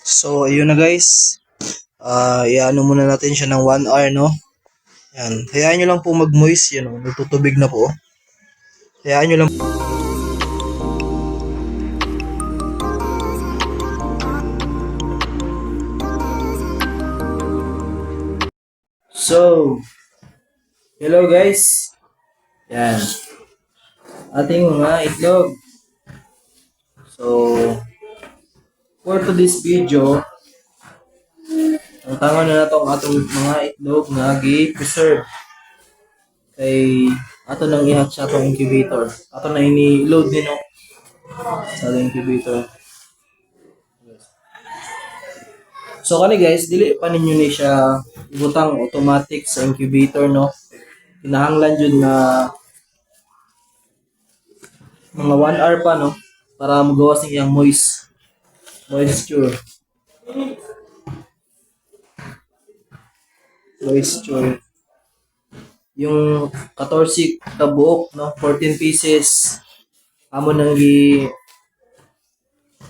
So, ayun na guys. Iano muna natin siya ng 1 hour, no? Yan. Hayaan nyo lang po mag-moist. Yan, oh. Nagtutubig na po. Hayaan nyo lang. So, hello guys. Yan. Ating mga itlog. So, for today's video, ang tangan na nato ang atong mga itlog nga gi-preserve. Kay ato nang ihatch sa atong incubator. Ato na ini-load din no sa atong incubator. So kani guys, dili pa ninyo ni siya ibutang automatic sa incubator no. Kinahanglan jud na mga 1 hour pa no para magawas ng iyang moisture. Yung 14 kabuok no, 14 pieces amo nang gi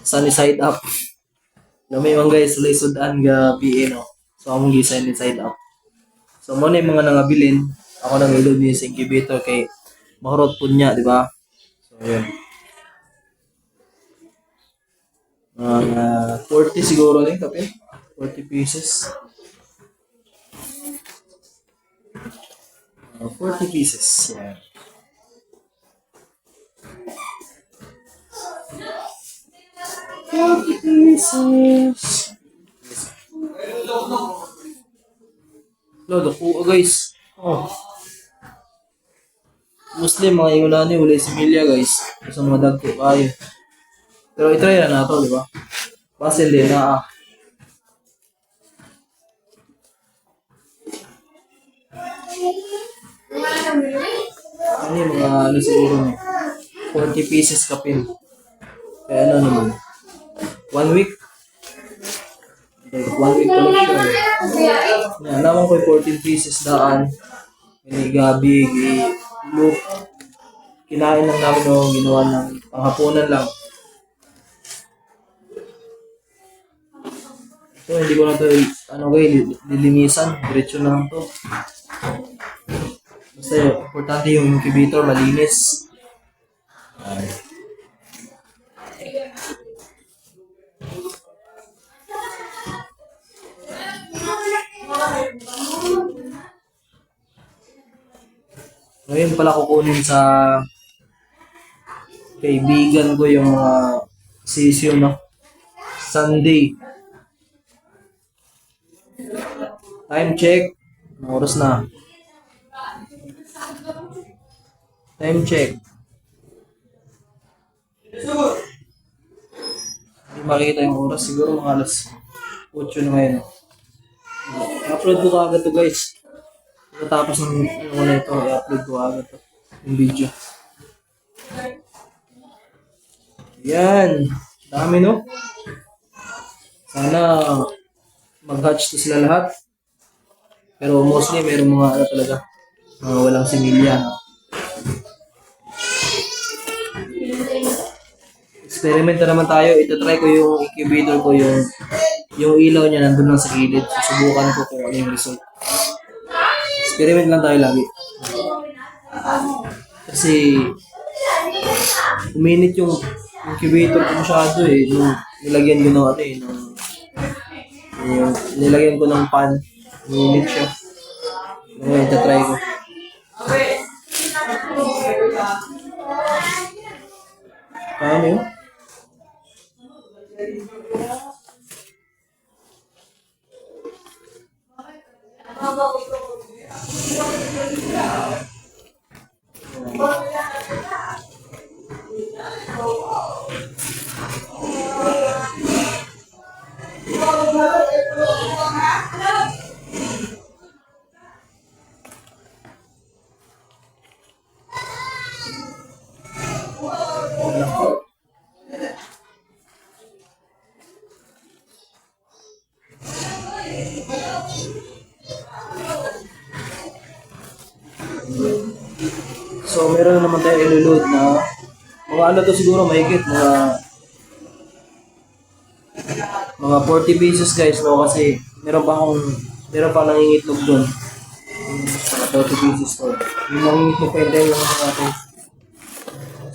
sunny side up. Lamay man guys, sudan ga BA no. So among gi sunny side up. So mo na yung mga nangabilin, ako nang ilod ni sa incubator kay mahurot pud niya, di ba? So yun. 40 siguro din kape. 40 pieces. 40 pieces. Yeah. Lodo po guys. Oh. Muslim mga Yunani wala similya guys. Sa mga dagko kayo. Pero i-try na nato, di ba? Basil din na ano yung mga ano siguro 40 pieces kapin. Kaya ano naman 1 week. 1 week collection. Yan, naman ko 14 pieces daan. Ini gabi, look. Kinain lang namin nung ginawa ng panghapunan lang. So, hindi ko na ito, lilinisan. Diretso na lang ito. Basta yun, importante yung incubator, malinis. Ngayon pala kukunin sa kaibigan ko yung mga sisyo, no? Sunday. Time check. Anong oras na? Time check. Hindi makikita yung oras. Siguro mga alas 8 na ngayon. I-upload ko agad to guys. Pagkatapos ng ano na ito, i-upload ko agad to. Yung video. Yan. Dami no? Sana mag-hatch to sila lahat. Pero mostly mayroong mga ano talaga. Mga walang similya. Experiment na naman tayo. Ito-try ko yung incubator ko, yung ilaw niya nandun lang sa gilid. Susubukan ko kung ano yung result. Experiment lang tayo lagi. Kasi uminit yung incubator ko masyado eh. Nung nilagyan ko ng ano eh. Nilagyan ko ng pan. Uminit siya. Ngayon, ito-try ko. Paano yun? So, meron naman tayo ilulod na mga ano to siguro mahigit mga Mga 40 pesos guys, no? Kasi meron pa nangingitlog doon. Mga 40 pesos to. Yung nangingitlog pa yung lang natin.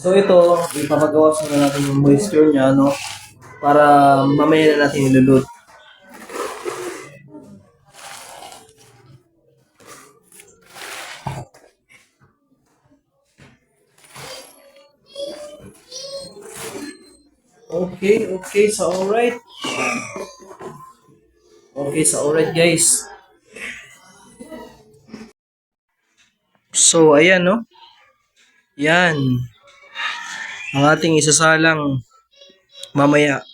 So ito, ipapagawas na natin yung moisture niya, no? Para mamaya na natin ilulod. Okay, so alright. Okay, so alright guys. So ayan, no? Yan. Ang ating isasalang mamaya.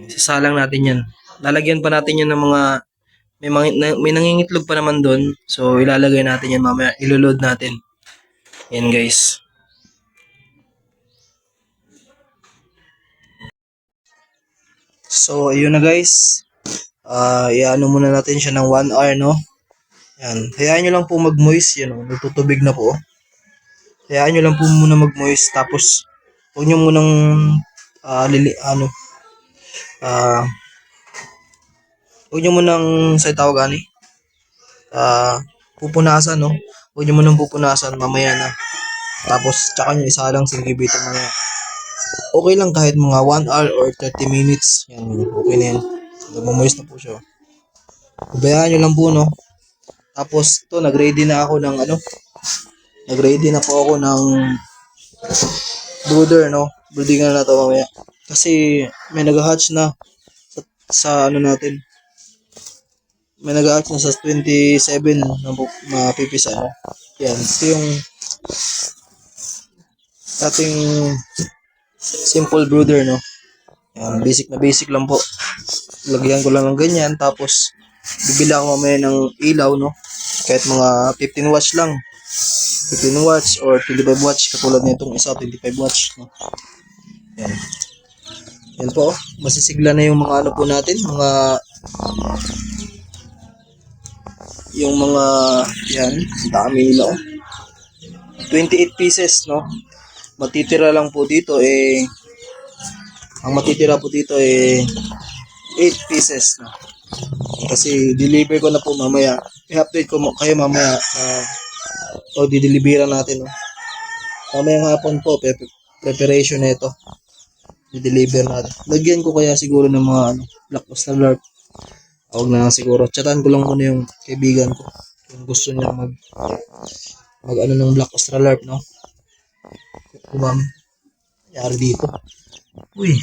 Isasalang natin yan. Lalagyan pa natin yan ng mga may nangingitlog pa naman doon. So ilalagay natin yan mamaya. Iloload natin. Yan guys. So ayun na guys. Iano muna natin siya ng 1 hour, no? Yan. Hayaan nyo lang po mag-moist. Yan, oh. Nagtutubig na po. Hayaan nyo lang po muna mag-moist. Tapos, huwag nyo munang huwag nyo munang sa tawag ani. Pupunasan, no? Huwag nyo munang pupunasan. Mamaya na. Tapos, tsaka nyo isa lang sinigibitan mamaya. Okay lang kahit mga 1 hour or 30 minutes. Yan, okay na yan. Nagmamoist na po siya. Bayaan nyo lang po, no? Tapos, to nag-ready na ako ng nag-ready na po ako ng brooder, no? Brooding na to mamaya. Kasi, may nag-hatch na sa natin. May nag-hatch na sa 27 na mapipisa, no? Yan, ito yung ating simple brooder, no? Yan, basic na basic lang po. Lagyan ko lang ng ganyan, tapos bibila ako mamaya ng ilaw, no? Kahit mga 15 watts lang. 15 watts or 25 watts, katulad nitong isa, 25 watts, no? Yan. Yan po, masisigla na yung mga po natin, yan, dami nila, 28 pieces, no? Matitira lang po dito, ang matitira po dito, 8 pieces, no? Kasi deliver ko na po mamaya. I-update ko kayo mamaya o dideliveran natin, no? Mamayang hapon po, preparation na ito. I-deliver natin. Lagyan ko kaya siguro ng mga Black Coastal Larp. Huwag na lang siguro. Chatan ko lang muna yung kaibigan ko. Kung gusto niya mag ng Black Coastal Larp, no? Ma'am, yari dito. Uy.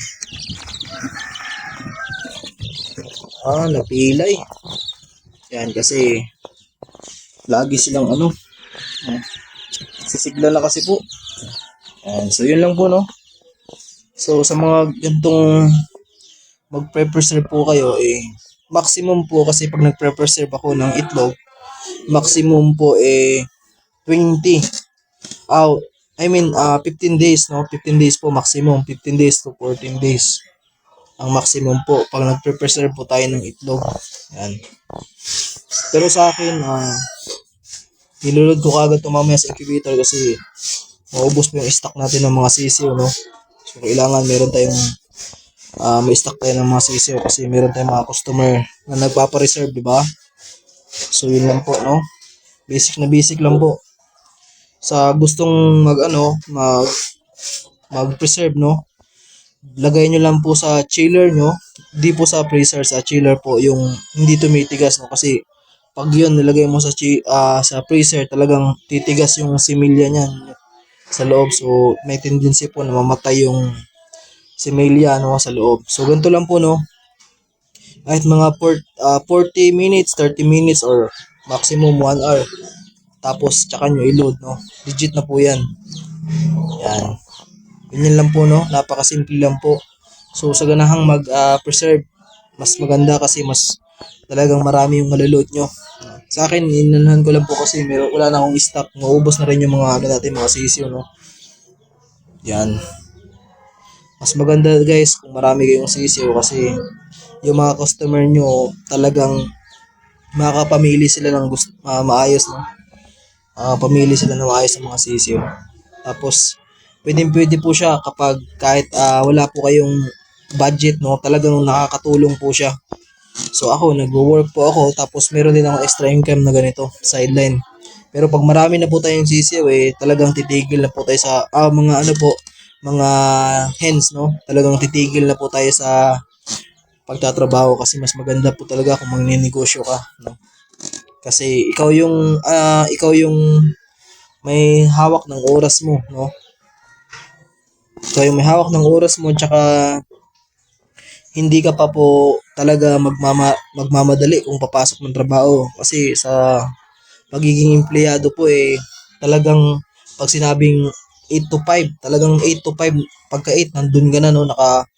Napilay. Yan kasi lagi silang sisigla na kasi po. Yan, so yun lang po, no? So sa mga gantong mag-preserve po kayo, maximum po kasi pag nag-preserve ako ng itlog, maximum po 20 out. 15 days, no? 15 days po maximum, 15 days to 14 days. Ang maximum po pag nagpe-preserve po tayo ng itlog. Yan. Pero sa akin, nilulod ko kagad ito mamaya sa incubator kasi maubos po yung stock natin ng mga sisiw, no? So, kailangan meron tayong may stock tayo ng mga sisiw kasi meron tayong mga customer na nagpapa-reserve, di ba? So, yun lang po, no? Basic na basic lang po. Sa gustong mag-preserve, no? Lagay nyo lang po sa chiller nyo, di po sa freezer, sa chiller po, yung hindi tumitigas, no? Kasi pag yun nilagay mo sa freezer, talagang titigas yung similya niyan sa loob. So may tendency po na mamatay yung similya, no, sa loob. So ganito lang po, no? Kahit mga 40 minutes, 30 minutes or maximum 1 hour. Tapos tsaka nyo i-load, no? Legit na po yan. Yan. Ganyan lang po, no? Napakasimple lang po. So, sa ganahang mag-preserve, mas maganda kasi mas talagang marami yung malaload nyo. Sa akin, inanuhan ko lang po kasi wala na akong stock. Maubos na rin yung mga natin, mga sisiyo, no? Yan. Mas maganda guys kung marami kayong sisiyo kasi yung mga customer nyo talagang makakapamili sila ng maayos, no? Pamili sila ng maayos ng mga sisiyo. Tapos, pwede po siya kapag kahit wala po kayong budget, no, talagang nakakatulong po siya. So ako, nagwo-work po ako, tapos meron din ako extra income na ganito, sideline. Pero pag marami na po tayong sisiw, talagang titigil na po tayo sa, mga ano po, mga hens, no? Talagang titigil na po tayo sa pagtatrabaho kasi mas maganda po talaga kung magninegosyo ka, no? Kasi ikaw yung may hawak ng oras mo, no? Ikaw yung may hawak ng oras mo, tsaka hindi ka pa po talaga magmamadali kung papasok ng trabaho. Kasi sa pagiging empleyado po talagang pag sinabing 8 to 5, talagang 8 to 5, pagka 8 nandun ka na, no, naka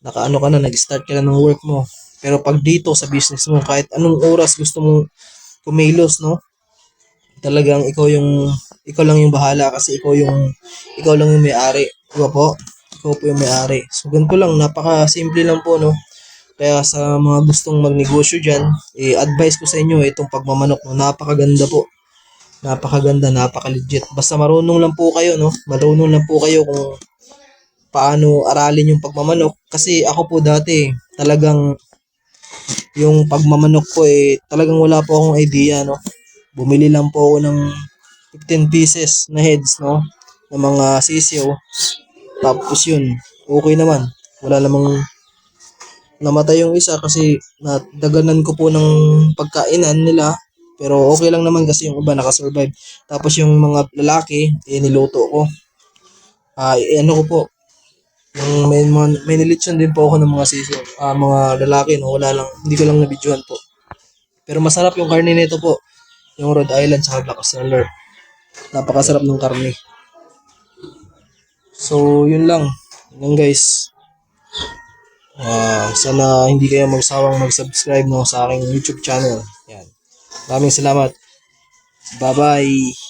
ano ka na, nag-start ka na ng work mo. Pero pag dito sa business mo, kahit anong oras gusto mo kumilos, no, talagang ikaw lang yung bahala kasi ikaw lang yung may-ari. Diba po? Ikaw po yung may-ari. So ganito lang, napaka-simple lang po, no. Kaya sa mga gustong magnegosyo diyan, advice ko sa inyo itong pagmamanok, no. Napakaganda po. Napakaganda, napaka-legit. Basta marunong lang po kayo, no. Marunong lang po kayo kung paano aralin yung pagmamanok. Kasi ako po dati, talagang yung pagmamanok ko talagang wala po akong idea, no. Bumili lang po ako ng 15 pieces na heads, no, ng mga sisiyo. Tapos yun, okay naman. Wala namang namatay yung isa kasi nadaganan ko po ng pagkainan nila. Pero okay lang naman kasi yung iba nakasurvive. Tapos yung mga lalaki, niluto ko. Ano ko po, yung may nilitsyon din po ako ng mga sisiyo. Mga lalaki, no, wala lang, hindi ko lang nabidyohan po. Pero masarap yung karne nito po. Yung Rhode Island sa Black Australian. Napakasarap ng karne. So, yun lang. Yun guys. Sana hindi kayo magsawang mag-subscribe, no, sa aking YouTube channel. Yan. Maraming salamat. Bye-bye.